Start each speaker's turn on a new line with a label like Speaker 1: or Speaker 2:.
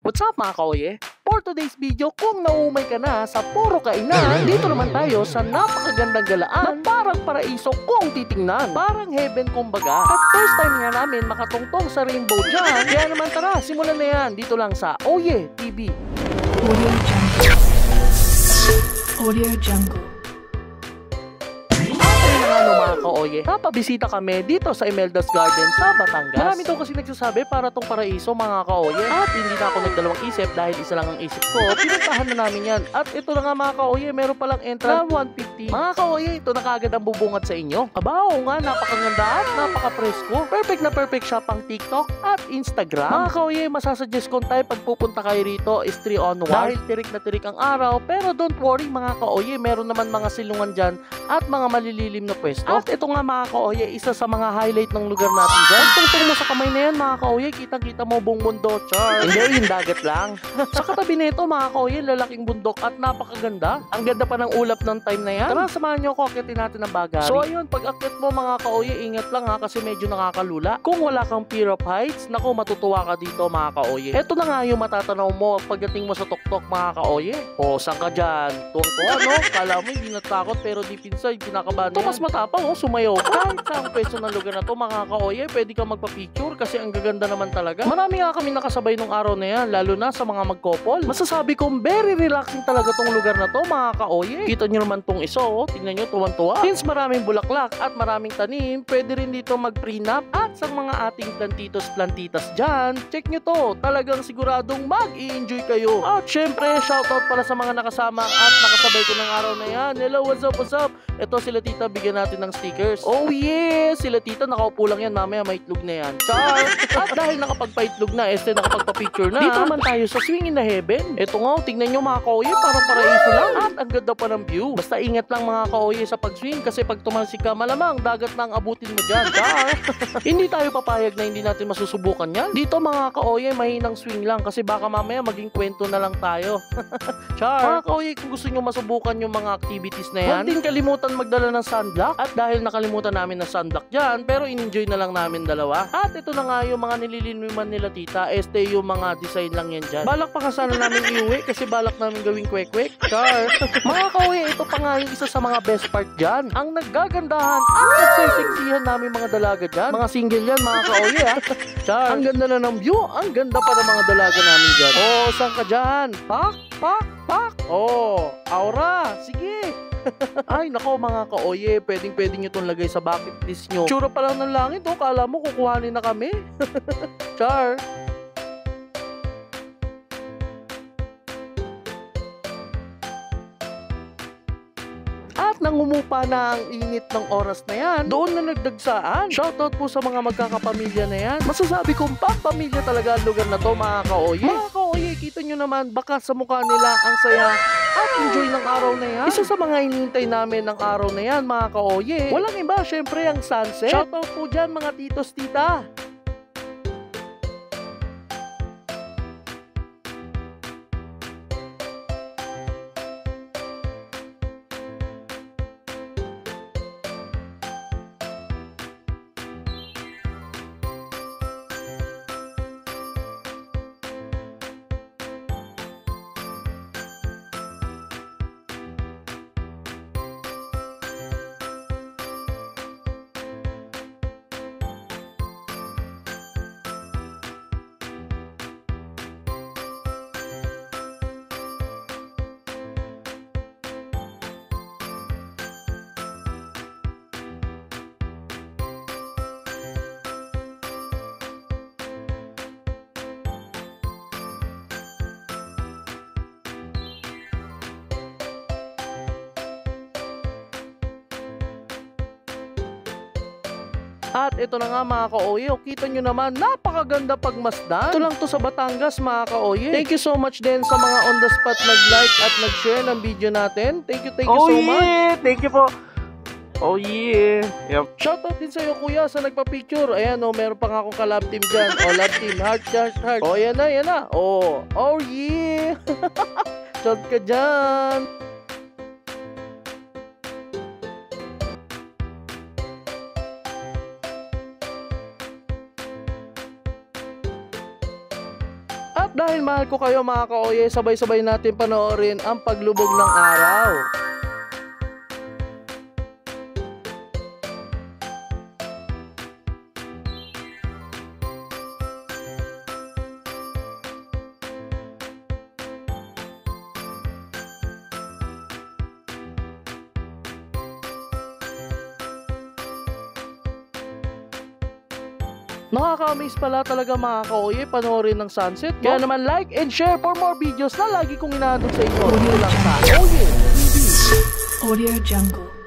Speaker 1: What's up mga kaoye? For today's video, kung naumay ka na sa puro kainan, dito naman tayo sa napakagandang galaan na parang paraiso kung titingnan. Parang heaven kumbaga. At first time nga namin makatungtong sa rainbow dyan. Kaya naman tara, simulan na yan dito lang sa Oye TV.
Speaker 2: Audio Jungle. Audio Jungle.
Speaker 1: Mga kaoye, napabisita kami dito sa Imelda's Garden sa Batangas. Marami daw kasi nagsasabi para tong paraiso mga kaoye. At hindi na ako nagdalawang isip dahil isa lang ang isip ko. Pinuntahan na namin yan. At ito na nga mga kaoye, meron palang entrance 150. Mga kaoye, ito na kagad ang bubungad sa inyo. Aba, oo nga, napakaganda at napaka-presko. Perfect na perfect siya pang TikTok at Instagram. Mga kaoye, masasuggest kong tayo pag pupunta kayo rito is 3 on 1. Dahil tirik na tirik ang araw. Pero don't worry mga kaoye, meron naman mga silungan dyan at mga malililim na pwesto. At ito nga mga kaoye, isa sa mga highlight ng lugar natin dyan. Tungtong mo sa kamay na yan mga kaoye, kitang-kita mo buong mundo, char. Hindi, yung dagat lang. Sa katabi nito mga kaoye, lalaking bundok at napakaganda. Ang ganda pa ng ulap ng time na yan. Tara, samahan nyo ako, akitin natin ang bagari. So ayun, pag akit mo mga kaoye, ingat lang ha, kasi medyo nakakalula. Kung wala kang fear of heights, naku, matutuwa ka dito mga kaoye. Ito na nga yung matatanaw mo pagdating mo sa tuktok mga kaoye. O, saan ka dyan? Tuwang-tuwa, no? Kala mo hindi natakot pero deep inside, kinakabahan yan. Mas matapang, sumayaw ka. Kahit sa ang pwesto ng lugar na to mga kaoye, pwede kang magpa-picture kasi ang gaganda naman talaga. Marami nga kami nakasabay nung araw na yan, lalo na sa mga magkopol. Masasabi kong very relaxing talaga tong lugar na to mga kaoye. Kita nyo naman tong iso, tingnan nyo, tuwan-tuwa. Since maraming bulaklak at maraming tanim, pwede rin dito mag-prenup. At sa mga ating plantitos-plantitas dyan, check nyo to, talagang siguradong mag-i-enjoy kayo. At syempre, shoutout para sa mga nakasama at nakasabay ko ng araw na yan. Hello, what's up, what's up? Ito sila tita, bigyan natin ng stickers. Oh yeah! Sila tita, nakaupo lang yan. Mamaya may itlog na yan. Char! At dahil nakapagpa-itlog na, nakapagpa-picture na. Dito naman tayo sa Swing in the Heaven. Ito nga, tingnan nyo mga kaoye, parang paraiso lang. At ang ganda pa ng view. Basta ingat lang mga kaoye sa pag-swing kasi pag tumalsik ka, malamang dagat na ang abutin mo dyan. Char! Hindi tayo papayag na hindi natin masusubukan yan. Dito mga kaoye, mahinang swing lang kasi baka mamaya maging kwento na lang tayo. Char! Mga kaoye, kung gusto nyo masubukan yung mga activities na yan, huwag din kalimutan magdala ng sunblock. At dahil nakalimutan namin ng sunblock dyan, pero in-enjoy na lang namin dalawa. At ito na nga yung mga nililiniman nila tita, yung mga design lang yan dyan. Balak pa kasana namin iuwi kasi balak namin gawing kwek-kwek. Char! Mga kaoye, ito pa nga yung isa sa mga best part dyan. Ang naggagandahan at nagsiseksihan namin mga dalaga dyan. Mga single yan mga kaoye ha. Char! Ang ganda na ng view, ang ganda pa ng mga dalaga namin dyan. Oh, saan ka dyan? Pak, pak, pak. Oh, aura, sige. Ay nako mga kaoye, pwedeng nyo itong lagay sa bucket list nyo. Tsura pa lang ng langit, oh, kala mo kukuhanin na kami. Char! At nang umupa na ang init ng oras na yan, doon na nagdagsaan. Shoutout po sa mga magkakapamilya na yan. Masasabi kong pampamilya talaga ang lugar na to mga kaoye. Mga kaoye, kita nyo naman, baka sa mukha nila ang saya at enjoy ng araw na yan. Isa sa mga inintay namin ng araw na yan mga kaoye, walang iba, syempre ang sunset. Shoutout po dyan mga titos, tita. At ito na nga mga kaoye, kita nyo naman, napakaganda pagmasdan. Ito lang to sa Batangas mga kaoye. Thank you so much din sa mga on the spot nag-like at nag-share ng video natin. Thank you so much.
Speaker 3: Thank you po. Oh yeah. Yep.
Speaker 1: Shoutout din sa'yo kuya sa nagpa-picture. Ayan o, meron pa nga akong ka-love team dyan. O, love team, heart, heart, heart. O, yan na, yan na. Oh yeah. Shout ka dyan. At Dahil mahal ko kayo mga ka-oye, sabay-sabay natin panoorin ang paglubog ng araw. Nakaka-amaze pala talaga mga ka-oye panoorin ng sunset. Kaya naman like and share for more videos na lagi kong inaandog sa inyo. Dito lang sa Oye TV.
Speaker 2: Audio Jungle.